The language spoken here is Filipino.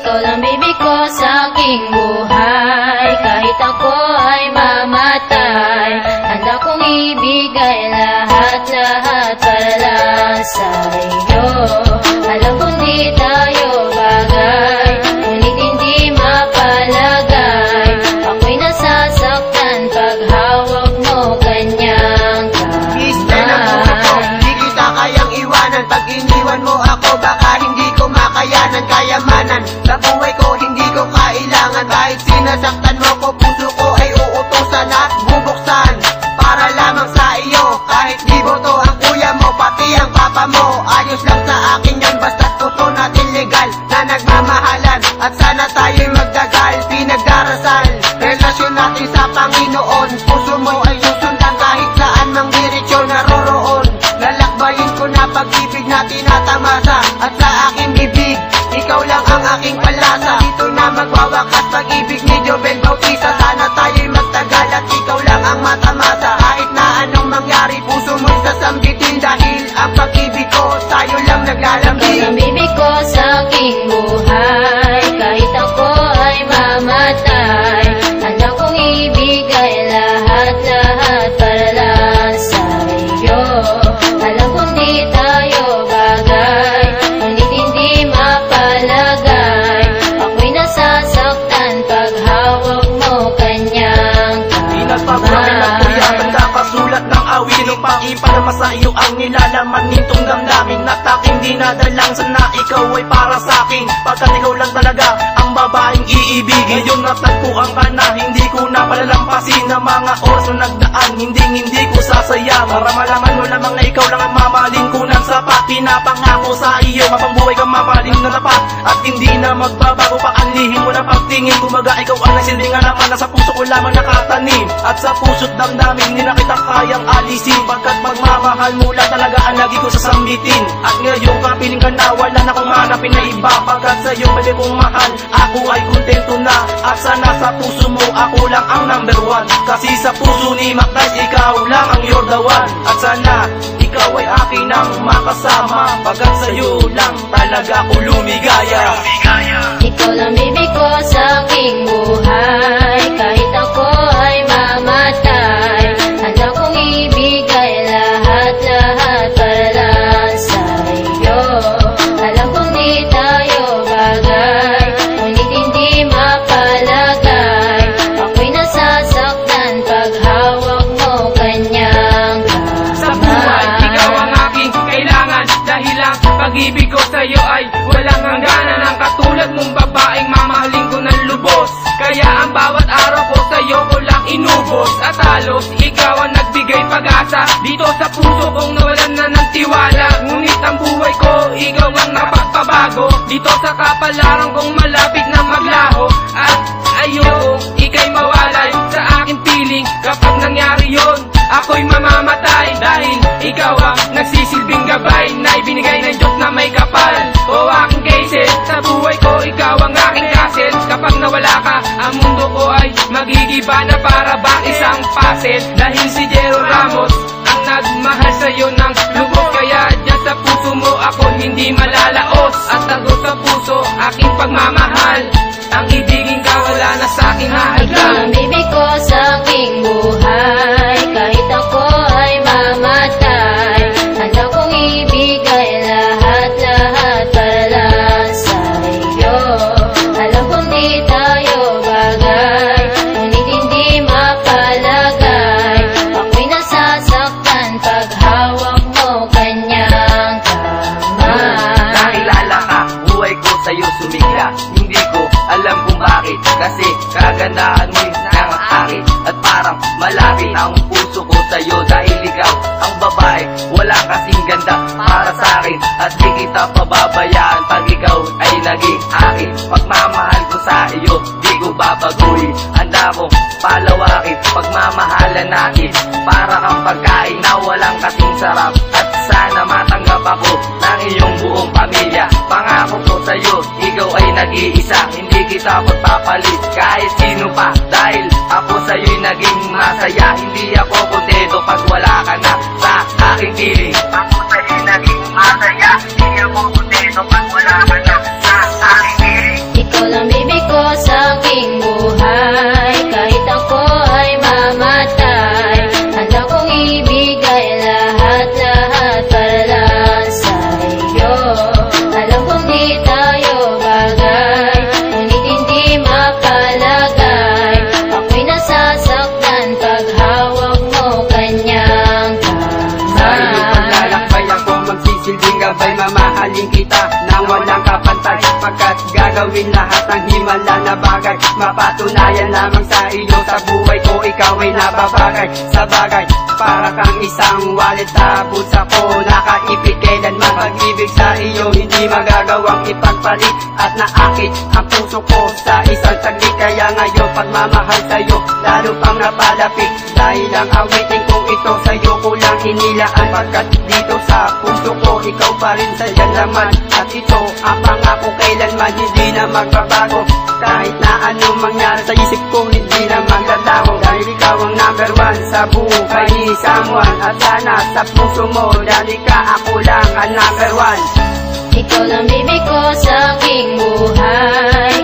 Ikaw lang baby ko sa aking buhay. Kahit ako ay mamatay, handa kong ibigay lahat-lahat para sa iyo. Alam kong di tayo bagay, ngunit hindi mapalagay. Ako'y nasasaktan pag hawak mo kanyang kamay. Di kita kayang iwanan, pag iniwan mo ako baka hindi ko makayanan. Kayamanan sa buhay ko hindi ko kailangan. Kahit sinasaktan mo ko, puso ko ay uutusan at bubuksan para lamang sa iyo. Kahit di boto ang kuya mo, pati ang papa mo, ayos lang sa akin yan, basta't puso natin legal na nagmamahalan. At sana tayo'y magdagal, pinagdarasal relasyon natin sa Panginoon. Puso mo ay susundan kahit saan mang diretsyon naroroon. Lalakbayin ko na pag-ibig na tinatamasa, at sa aking bibig ikaw lang ang aking palasa. Dito na magwawakas pag-ibig ni Jobel Bautista. Sana tayo'y magtagal at ikaw lang ang matamasa. Kahit na anong mangyari, puso mo'y sasambitin, dahil ang pag-ibig ko sa'yo lang naglalambing. Ikaw ang bibig ko sa aking buhay. Kahit ako ay mamatay, handa kong ibigay lahat-lahat para sa iyo. Alam kong di tayo bagay, ngunit hindi mapalagay. Ako'y nasasaktan pag hawak mo kanyang Pinagpaparal at kuya, nagkakasulat ng awit. Sinong pakiparama sa iyo ang nilalaman nitong damdamin, at aking dinadalang sana ikaw ay para sa akin. Pagkat ikaw lang talaga ang babaeng iibigin. Ngayon natagpuan ka na, hindi ko na palalampasin ang mga oras na nagdaan. Hindi ko sasayang para malaman mo lamang na ikaw lang ang mamahalin ko ng sapat. Pinapangako sa iyo, mapambuhay kang mamahalin na tapat, at hindi na magbabago pa ang lihim mo na pagtingin. Kumbaga ikaw ang nagsilbing alaman na sa puso ko lamang nakatanim, at sa puso't damdamin hindi na kita kayang alisin. Pagkat pagmamahal mo lang talaga ang lagi ko sasambitin. At ngayon kapiling ka na, wala na kong hanapin na iba. Pagkat sa iyo pwede kong mahal, ako ay kontento na. At sana sa puso mo ako lang ang number one, kasi sa puso ni Macday ikaw lang ang you're the one. At sana ikaw ay akin ang makasama, pagkat sa iyo lang talaga ako lumigaya. Ikaw lang bibig ko sa aking buhay. Kahit ako ay mamatay, handa kong ibigay lahat-lahat para sa iyo. Alam kong di tayo bagay, ngunit hindi mapalagay. Ako'y nasasaktan pag hawak mo kanyang kamay. Sa buhay, ikaw ang aking kailangan, dahil ang pag-ibig ko sa'yo ay walang hangganan. Ang katulad mong babaeng mamahalin ko ng lubos, kaya ang bawat araw ko sa'yo ko lang inubos. At halos ikaw ang nagbigay pag-asa dito sa puso kong nawalan na ng tiwala. Ngunit ang buhay ko, ikaw ang napagpabago dito sa kapalaran kong malapit na maglaho. At ayoko ika'y mawalay sa aking piling. Kapag nangyari yon, ako'y mamamatay, dahil ikaw ang nagsisilbing gabay na ibinigay ng Diyos na may kapal. O aking kaisel, sa buhay ko ikaw ang aking kasel. Kapag nawala ka, ang mundo ko ay magigiba na para bang isang puzzle. Dahil si Jero Ramos ang nagmahal sa'yo ng lubos, kaya dyan sa puso mo ako hindi malalaos. At tago sa puso aking pagmamahal, ang ibigin ka wala na sa aking Ikaw hahadlang. ang bibig ko sa aking buhay. Kahit ako ay mamatay, handa kong ibigay lahat-lahat para sa iyo. Alam kong di tayo bagay, ngunit hindi mapalagay. Ako'y nasasaktan pag hawak mo kanyang kamay. Nakilala ka, buhay ko sa'yo sumigla. Hindi ko alam kung bakit, kasi kagandahan mo yung akin. At parang malapit ang puso ko sa'yo, dahil ikaw ang babae, wala kasing ganda para sa'kin. At di kita pababayaan pag ikaw ay naging akin. Pagmamahal ko sa iyo, di ko babaguhin. Handa kong palawakin pagmamahalan natin, para kang pagkain na walang kasing sarap. At sana matanggap ako ng iyong buong pamilya. Pangako ko sa'yo, ikaw ay nag-iisa. Hindi kita magpapalit kahit sino pa, dahil ako sa'yo'y naging masaya. Hindi ako kontento pag wala ka na sa aking piling. Ako sa'yo'y naging masaya. Hindi ako kontento pag wala ka na sa aking piling. Ikaw gabay, mamahalin kita nang walang kapantay, pagkat gagawin lahat ng himala na bagay. Mapatunayan lamang sa iyo, sa buhay ko ikaw ay nababagay. Sa bagay, para kang isang wallet sa bulsa ko, nakaipit kailanman. Pag-ibig sa iyo hindi magagawang ipagpalit, at naakit ang puso ko sa isang saglit. Kaya ngayon pagmamahal sa'yo lalo pang napalapit, dahil ang awitin kong ito sa'yo ko lang inilaan, pagkat dito sa puso ko ikaw pa rin sa laman. At ito ang pangako kailanman hindi na magbabago, kahit na anong mangyari sa isip ko hindi na maglalaho, dahil ikaw ang number one sa buhay ni someone. At sana sa puso mo dahil ka ako lang ang number one. Ikaw lang bibig ko sa aking buhay.